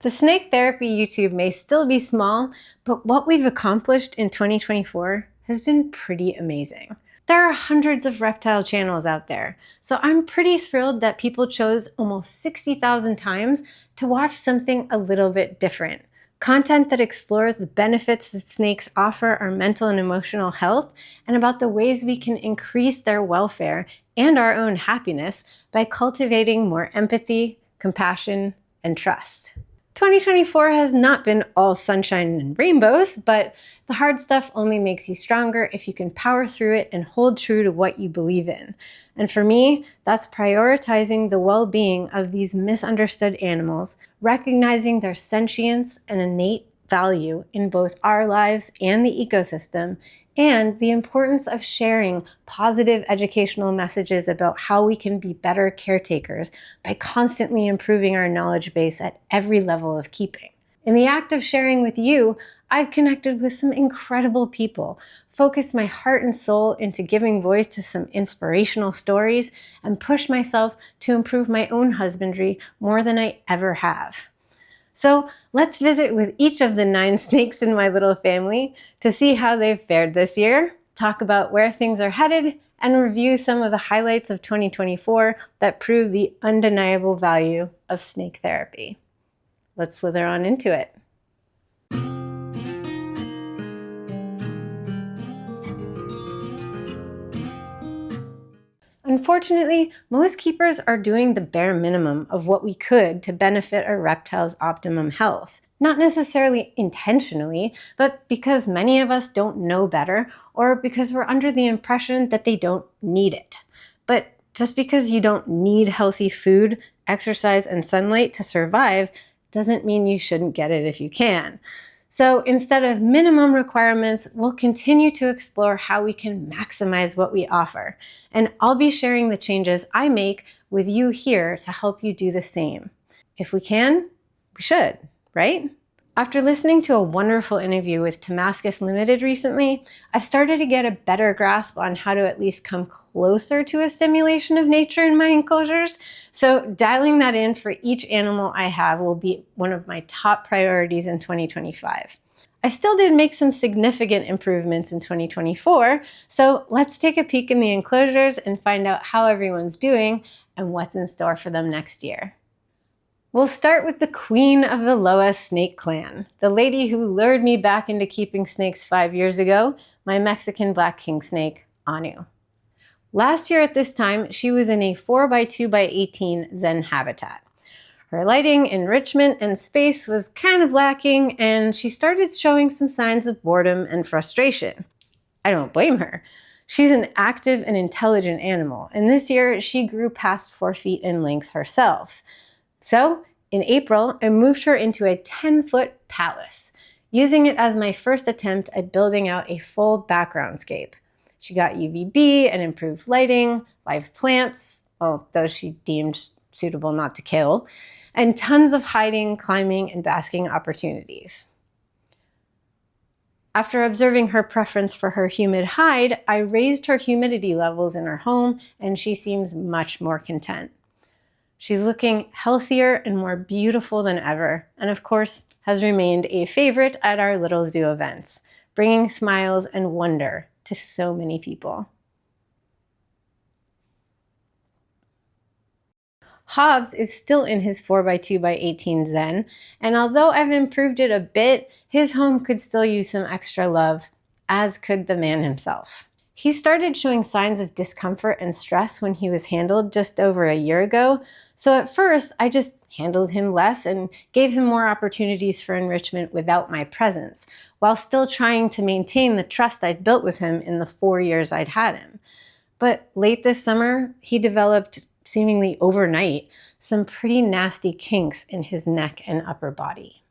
The snake therapy YouTube may still be small, but what we've accomplished in 2024 has been pretty amazing. There are hundreds of reptile channels out there, so I'm pretty thrilled that people chose almost 60,000 times to watch something a little bit different. Content that explores the benefits that snakes offer our mental and emotional health, and about the ways we can increase their welfare and our own happiness by cultivating more empathy, compassion, and trust. 2024 has not been all sunshine and rainbows, but the hard stuff only makes you stronger if you can power through it and hold true to what you believe in. And for me, that's prioritizing the well-being of these misunderstood animals, recognizing their sentience and innate value in both our lives and the ecosystem, and the importance of sharing positive educational messages about how we can be better caretakers by constantly improving our knowledge base at every level of keeping. In the act of sharing with you, I've connected with some incredible people, focused my heart and soul into giving voice to some inspirational stories, and pushed myself to improve my own husbandry more than I ever have. So let's visit with each of the 9 snakes in my little family to see how they've fared this year, talk about where things are headed, and review some of the highlights of 2024 that prove the undeniable value of snake therapy. Let's slither on into it. Unfortunately, most keepers are doing the bare minimum of what we could to benefit a reptile's optimum health. Not necessarily intentionally, but because many of us don't know better, or because we're under the impression that they don't need it. But just because you don't need healthy food, exercise, and sunlight to survive doesn't mean you shouldn't get it if you can. So instead of minimum requirements, we'll continue to explore how we can maximize what we offer. And I'll be sharing the changes I make with you here to help you do the same. If we can, we should, right? After listening to a wonderful interview with Tomaskas Ltd recently, I've started to get a better grasp on how to at least come closer to a simulation of nature in my enclosures. So dialing that in for each animal I have will be one of my top priorities in 2025. I still did make some significant improvements in 2024, so let's take a peek in the enclosures and find out how everyone's doing and what's in store for them next year. We'll start with the queen of the Loa snake clan, the lady who lured me back into keeping snakes 5 years ago, my Mexican black king snake, Anu. Last year at this time, she was in a 4x2x18 Zen habitat. Her lighting, enrichment, and space was kind of lacking, and she started showing some signs of boredom and frustration. I don't blame her. She's an active and intelligent animal, and this year she grew past 4 feet in length herself. So, in April, I moved her into a 10-foot palace, using it as my first attempt at building out a full backgroundscape. She got UVB and improved lighting, live plants, well, those she deemed suitable not to kill, and tons of hiding, climbing, and basking opportunities. After observing her preference for her humid hide, I raised her humidity levels in her home, and she seems much more content. She's looking healthier and more beautiful than ever, and of course, has remained a favorite at our little zoo events, bringing smiles and wonder to so many people. Hobbes is still in his 4x2x18 Zen, and although I've improved it a bit, his home could still use some extra love, as could the man himself. He started showing signs of discomfort and stress when he was handled just over a year ago, so at first I just handled him less and gave him more opportunities for enrichment without my presence, while still trying to maintain the trust I'd built with him in the 4 years I'd had him. But late this summer, he developed, seemingly overnight, some pretty nasty kinks in his neck and upper body.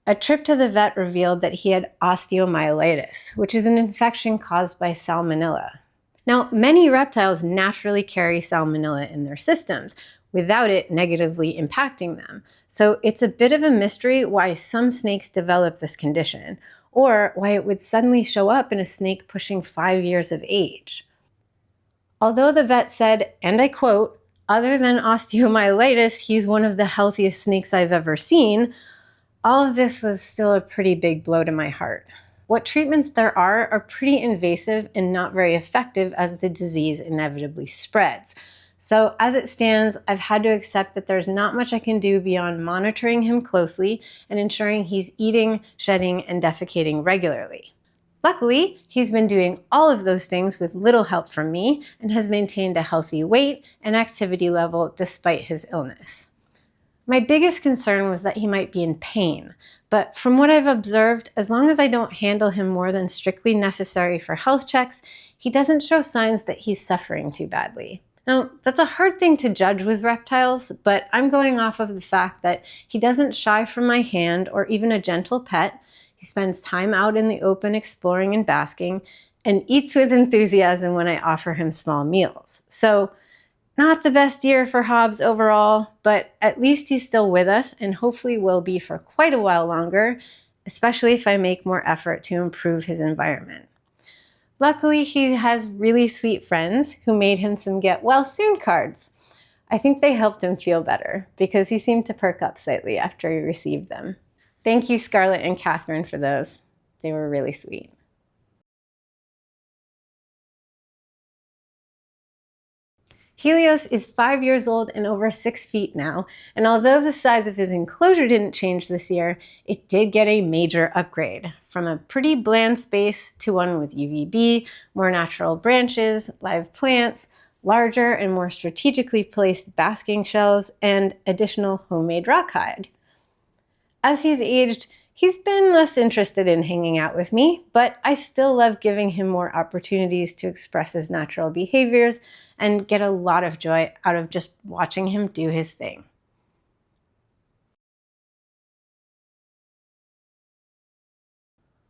A trip to the vet revealed that he had osteomyelitis, which is an infection caused by salmonella. Now, many reptiles naturally carry salmonella in their systems, without it negatively impacting them. So it's a bit of a mystery why some snakes develop this condition, or why it would suddenly show up in a snake pushing 5 years of age. Although the vet said, and I quote, other than osteomyelitis, he's one of the healthiest snakes I've ever seen. All of this was still a pretty big blow to my heart. What treatments there are pretty invasive and not very effective as the disease inevitably spreads. So as it stands, I've had to accept that there's not much I can do beyond monitoring him closely and ensuring he's eating, shedding, and defecating regularly. Luckily, he's been doing all of those things with little help from me and has maintained a healthy weight and activity level despite his illness. My biggest concern was that he might be in pain, but from what I've observed, as long as I don't handle him more than strictly necessary for health checks, he doesn't show signs that he's suffering too badly. Now, that's a hard thing to judge with reptiles, but I'm going off of the fact that he doesn't shy from my hand or even a gentle pet. He spends time out in the open exploring and basking, and eats with enthusiasm when I offer him small meals. So, not the best year for Hobbes overall, but at least he's still with us and hopefully will be for quite a while longer, especially if I make more effort to improve his environment. Luckily, he has really sweet friends who made him some get well soon cards. I think they helped him feel better because he seemed to perk up slightly after he received them. Thank you, Scarlett and Catherine, for those. They were really sweet. Helios is 5 years old and over 6 feet now, and although the size of his enclosure didn't change this year, it did get a major upgrade, from a pretty bland space to one with UVB, more natural branches, live plants, larger and more strategically placed basking shelves, and additional homemade rock hide. As he's aged, he's been less interested in hanging out with me, but I still love giving him more opportunities to express his natural behaviors and get a lot of joy out of just watching him do his thing.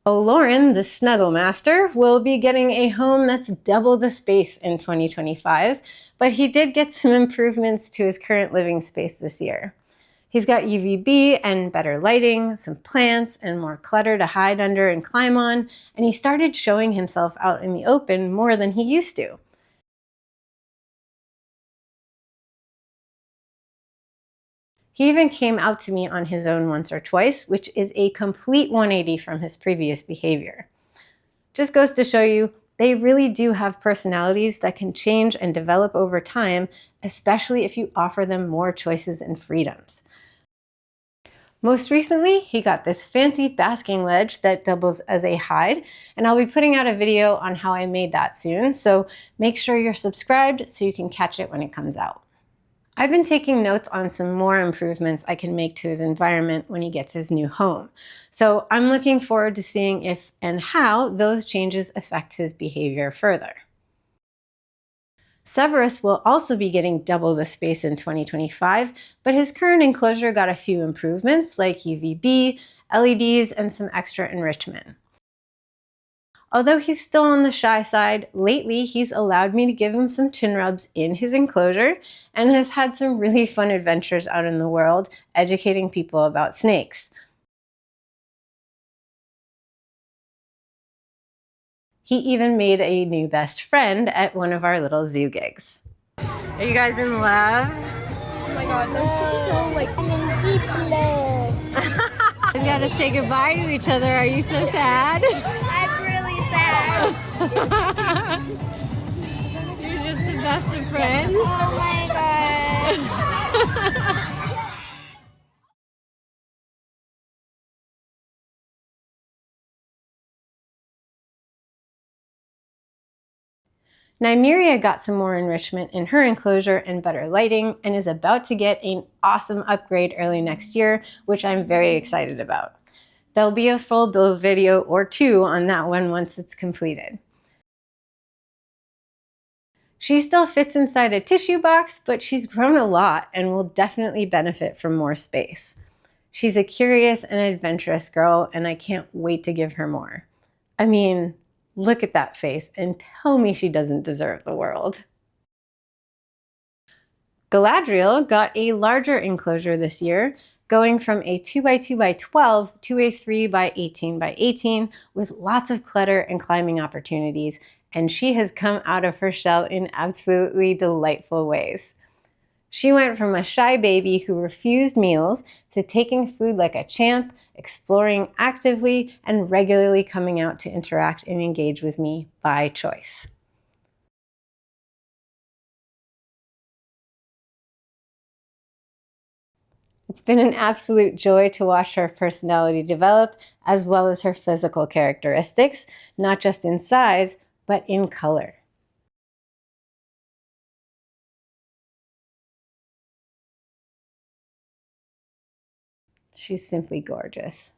Olórin, the Snuggle Master, will be getting a home that's double the space in 2025, but he did get some improvements to his current living space this year. He's got UVB and better lighting, some plants, and more clutter to hide under and climb on, and he started showing himself out in the open more than he used to. He even came out to me on his own once or twice, which is a complete 180 from his previous behavior. Just goes to show you, they really do have personalities that can change and develop over time, especially if you offer them more choices and freedoms. Most recently, he got this fancy basking ledge that doubles as a hide, and I'll be putting out a video on how I made that soon, so make sure you're subscribed so you can catch it when it comes out. I've been taking notes on some more improvements I can make to his environment when he gets his new home. So I'm looking forward to seeing if and how those changes affect his behavior further. Severus will also be getting double the space in 2025, but his current enclosure got a few improvements like UVB, LEDs, and some extra enrichment. Although he's still on the shy side, lately he's allowed me to give him some chin rubs in his enclosure and has had some really fun adventures out in the world, educating people about snakes. He even made a new best friend at one of our little zoo gigs. Are you guys in love? Oh my god, they're so like I'm in deep love. You gotta say goodbye to each other. Are you so sad? I'm really sad. You're just the best of friends. Oh my god. Nymeria got some more enrichment in her enclosure and better lighting and is about to get an awesome upgrade early next year, which I'm very excited about. There'll be a full build video or two on that one once it's completed. She still fits inside a tissue box, but she's grown a lot and will definitely benefit from more space. She's a curious and adventurous girl, and I can't wait to give her more. I mean, look at that face and tell me she doesn't deserve the world. Galadriel got a larger enclosure this year, going from a 2x2x12 to a 3x18x18 with lots of clutter and climbing opportunities, and she has come out of her shell in absolutely delightful ways. She went from a shy baby who refused meals to taking food like a champ, exploring actively, and regularly coming out to interact and engage with me by choice. It's been an absolute joy to watch her personality develop, as well as her physical characteristics, not just in size, but in color. She's simply gorgeous.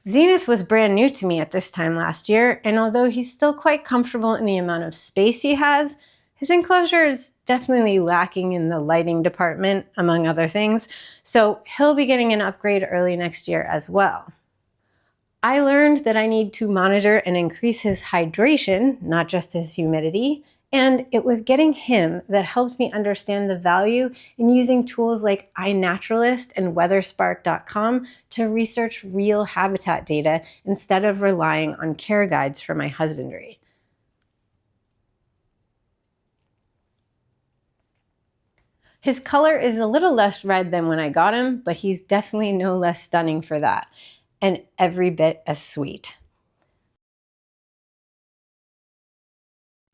Zenith was brand new to me at this time last year, and although he's still quite comfortable in the amount of space he has, his enclosure is definitely lacking in the lighting department, among other things, so he'll be getting an upgrade early next year as well. I learned that I need to monitor and increase his hydration, not just his humidity, and it was getting him that helped me understand the value in using tools like iNaturalist and weatherspark.com to research real habitat data instead of relying on care guides for my husbandry. His color is a little less red than when I got him, but he's definitely no less stunning for that, and every bit as sweet.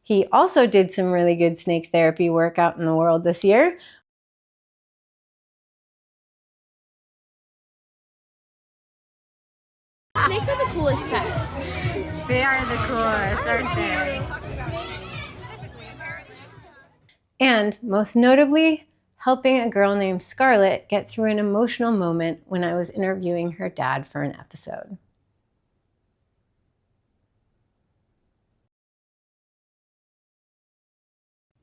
He also did some really good snake therapy work out in the world this year. Snakes are the coolest pests. They are the coolest, aren't they? And most notably, helping a girl named Scarlett get through an emotional moment when I was interviewing her dad for an episode.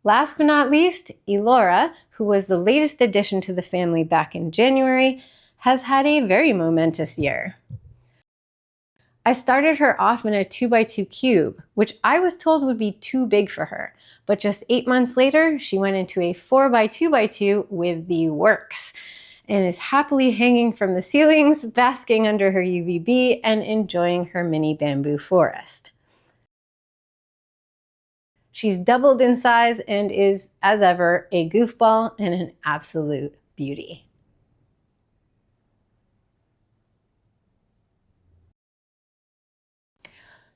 Last but not least, Elora, who was the latest addition to the family back in January, has had a very momentous year. I started her off in a 2x2 cube, which I was told would be too big for her, but just 8 months later, she went into a 4x2x2 with the works, and is happily hanging from the ceilings, basking under her UVB, and enjoying her mini bamboo forest. She's doubled in size and is, as ever, a goofball and an absolute beauty.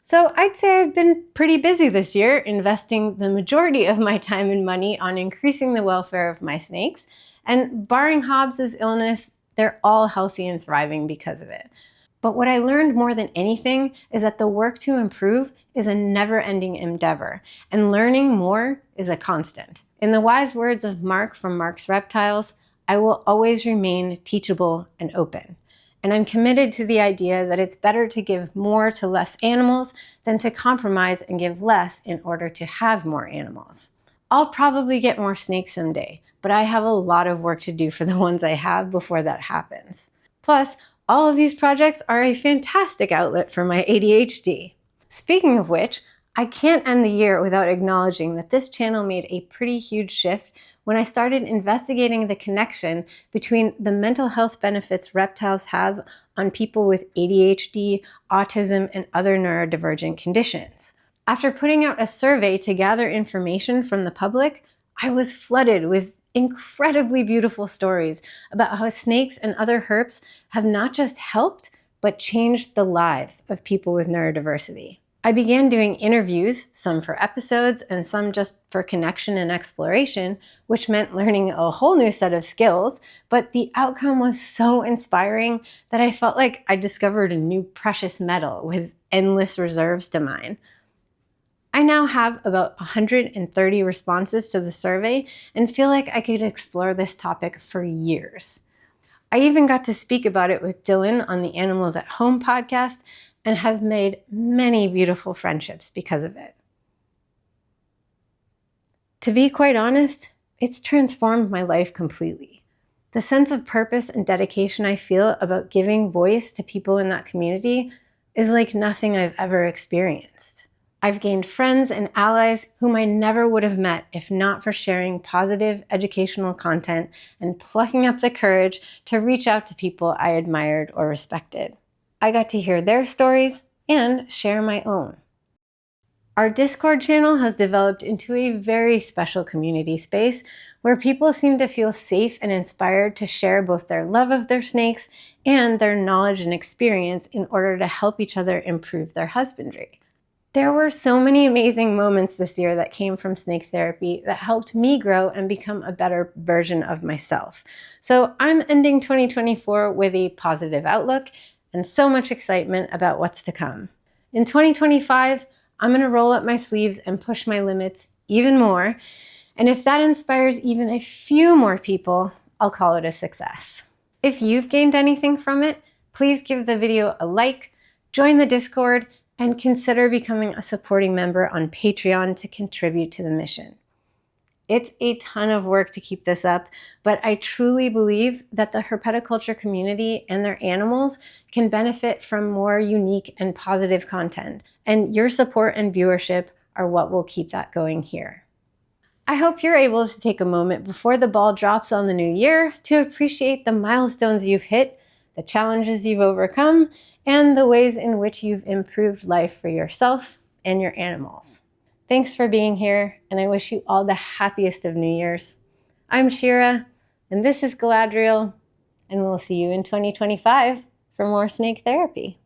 So I'd say I've been pretty busy this year, investing the majority of my time and money on increasing the welfare of my snakes, and barring Hobbes' illness, they're all healthy and thriving because of it. But what I learned more than anything is that the work to improve is a never-ending endeavor, and learning more is a constant. In the wise words of Mark from Mark's Reptiles, I will always remain teachable and open. And I'm committed to the idea that it's better to give more to less animals than to compromise and give less in order to have more animals. I'll probably get more snakes someday, but I have a lot of work to do for the ones I have before that happens. Plus, all of these projects are a fantastic outlet for my ADHD. Speaking of which, I can't end the year without acknowledging that this channel made a pretty huge shift when I started investigating the connection between the mental health benefits reptiles have on people with ADHD, autism, and other neurodivergent conditions. After putting out a survey to gather information from the public, I was flooded with incredibly beautiful stories about how snakes and other herps have not just helped, but changed the lives of people with neurodiversity. I began doing interviews, some for episodes and some just for connection and exploration, which meant learning a whole new set of skills, but the outcome was so inspiring that I felt like I discovered a new precious metal with endless reserves to mine. I now have about 130 responses to the survey and feel like I could explore this topic for years. I even got to speak about it with Dylan on the Animals at Home podcast and have made many beautiful friendships because of it. To be quite honest, it's transformed my life completely. The sense of purpose and dedication I feel about giving voice to people in that community is like nothing I've ever experienced. I've gained friends and allies whom I never would have met if not for sharing positive educational content and plucking up the courage to reach out to people I admired or respected. I got to hear their stories and share my own. Our Discord channel has developed into a very special community space where people seem to feel safe and inspired to share both their love of their snakes and their knowledge and experience in order to help each other improve their husbandry. There were so many amazing moments this year that came from snake therapy that helped me grow and become a better version of myself. So I'm ending 2024 with a positive outlook and so much excitement about what's to come. In 2025, I'm going to roll up my sleeves and push my limits even more. And if that inspires even a few more people, I'll call it a success. If you've gained anything from it, please give the video a like, join the Discord, and consider becoming a supporting member on Patreon to contribute to the mission. It's a ton of work to keep this up, but I truly believe that the herpetoculture community and their animals can benefit from more unique and positive content, and your support and viewership are what will keep that going here. I hope you're able to take a moment before the ball drops on the new year to appreciate the milestones you've hit, the challenges you've overcome, and the ways in which you've improved life for yourself and your animals. Thanks for being here, and I wish you all the happiest of New Year's. I'm Shira, and this is Galadriel, and we'll see you in 2025 for more snake therapy.